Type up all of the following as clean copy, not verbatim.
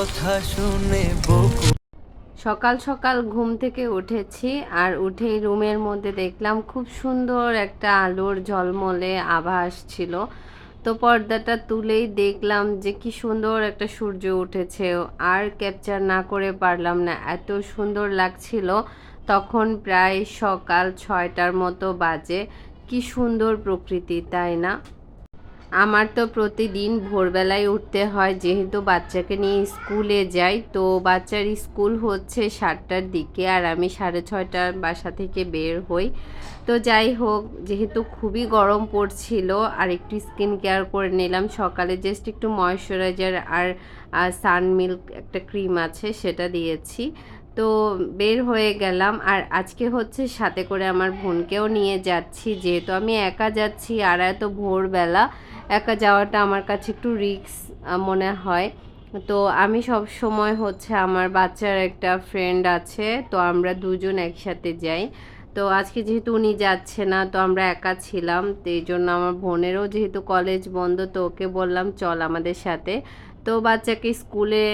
কথা শুনে বকু। সকাল সকাল ঘুম থেকে উঠেছি আর উঠেই রুমের মধ্যে দেখলাম খুব সুন্দর একটা আলোর ঝলমলে আভা আসছিল। তো পর্দাটা তুলেই দেখলাম যে কি সুন্দর একটা সূর্য উঠেছে, আর ক্যাপচার না করে পারলাম না, এত সুন্দর লাগছিল। তখন প্রায় সকাল 6টার মতো বাজে। কি সুন্দর প্রকৃতি, তাই না? আমার তো প্রতিদিন ভোরবেলায় উঠতে হয়, যেহেতু বাচ্চাকে নিয়ে স্কুলে যাই। তো বাচ্চার স্কুল হচ্ছে 7টার দিকে, আর আমি 6:30টার বাসা থেকে বের হই। তো যাই হোক, যেহেতু খুবই গরম পড়ছিল, আর একটু স্কিন কেয়ার করে নিলাম সকালে, জাস্ট একটু ময়শ্চারাইজার আর সানমিল্ক একটা ক্রিম আছে সেটা দিয়েছি। তো বের হয়ে গেলাম, আর আজকে হচ্ছে সাথে করে আমার বোনকেও নিয়ে যাচ্ছি, যেহেতু আমি একা যাচ্ছি আর এত ভোরবেলা একা যাওয়াটা আমার কাছে একটু রিস্ক মনে হয়। তো আমি সব সময় হচ্ছে, আমার বাচ্চার একটা ফ্রেন্ড আছে, তো আমরা দুজন একসাথে যাই। তো আজকে যেহেতু উনি যাচ্ছে না, তো আমরা একা ছিলাম, তো এই জন্য আমার বোনেরও যেহেতু কলেজ বন্ধ, তো ওকে বললাম চল আমাদের সাথে। তো বাচ্চাকে স্কুলে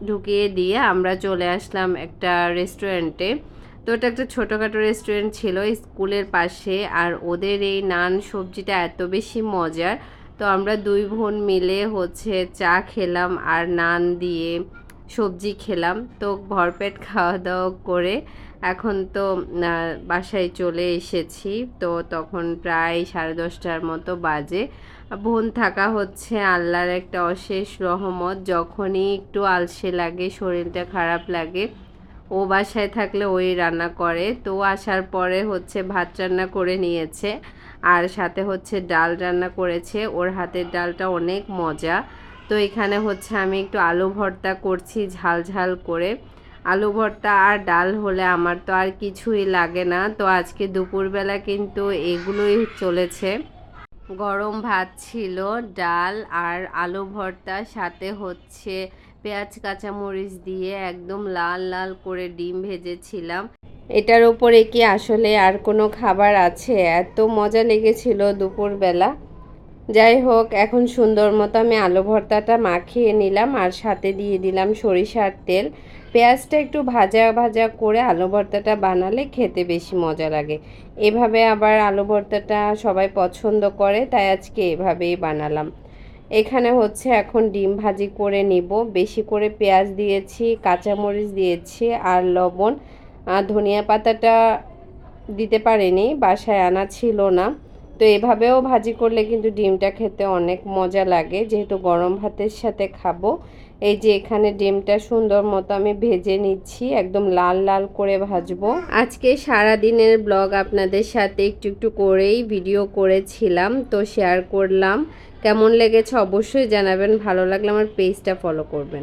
ঢুকিয়ে দিয়ে আমরা চলে আসলাম একটা রেস্টুরেন্টে। তো এটা একটা ছোটোখাটো রেস্টুরেন্ট ছিল স্কুলের পাশে, আর ওদের এই নান সবজিটা এত বেশি মজার। তো আমরা দুই বোন মিলে হচ্ছে চা খেলাম আর নান দিয়ে সবজি খেলাম। তো ভরপেট খাওয়া দাওয়া করে এখন তো বাসায় চলে এসেছি। তো তখন প্রায় 10:30টার মতো বাজে। বোন থাকা হচ্ছে আল্লাহর একটা অশেষ রহমত। যখনই একটু আলসে লাগে, শরীরটা খারাপ লাগে, ও বাসায় থাকলে ওই রান্না করে। তো আসার পরে হচ্ছে ভাত রান্না করে নিয়েছে, আর সাথে হচ্ছে ডাল রান্না করেছে। ওর হাতের ডালটা অনেক মজা। তো এখানে হচ্ছে আমি একটু আলু ভর্তা করছি ঝাল ঝাল করে। আলু ভর্তা আর ডাল হলে আমার তো আর কিছুই লাগে না। তো আজকে দুপুরবেলা কিন্তু এগুলোই চলেছে। গরম ভাত ছিল, ডাল আর আলু ভর্তা, সাথে হচ্ছে পেঁয়াজ কাঁচামরিচ দিয়ে একদম লাল লাল করে ডিম ভেজেছিলাম। এটার ওপরে কি আসলে আর কোনো খাবার আছে? এত মজা লেগেছিল দুপুরবেলা। যাই হোক, এখন সুন্দর মতো আমি আলু ভর্তাটা মাখিয়ে নিলাম, আর সাথে দিয়ে দিলাম সরিষার তেল। পেঁয়াজটা একটু ভাজা ভাজা করে আলু ভর্তাটা বানালে খেতে বেশি মজা লাগে। এভাবে আবার আলু ভর্তাটা সবাই পছন্দ করে, তাই আজকে এভাবেই বানালাম। এখানে হচ্ছে এখন ডিম ভাজি করে নিব। বেশি করে পেঁয়াজ দিয়েছি, কাঁচামরিচ দিয়েছি আর লবণ। ধনিয়া পাতাটা দিতে পারিনি, বাসায় আনা ছিল না। তো এভাবেও ভাজি করলে কিন্তু ডিমটা খেতে অনেক মজা লাগে, যেহেতু গরম ভাতের সাথে খাবো। এই যে এখানে ডিমটা সুন্দর মতো আমি ভেজে নিচ্ছি, একদম লাল লাল করে ভাজবো। আজকে সারা দিনের ব্লগ আপনাদের সাথে একটু একটু করেই ভিডিও করেছিলাম, তো শেয়ার করলাম। কেমন লেগেছে অবশ্যই জানাবেন, ভালো লাগলে আমার পেজটা ফলো করবেন।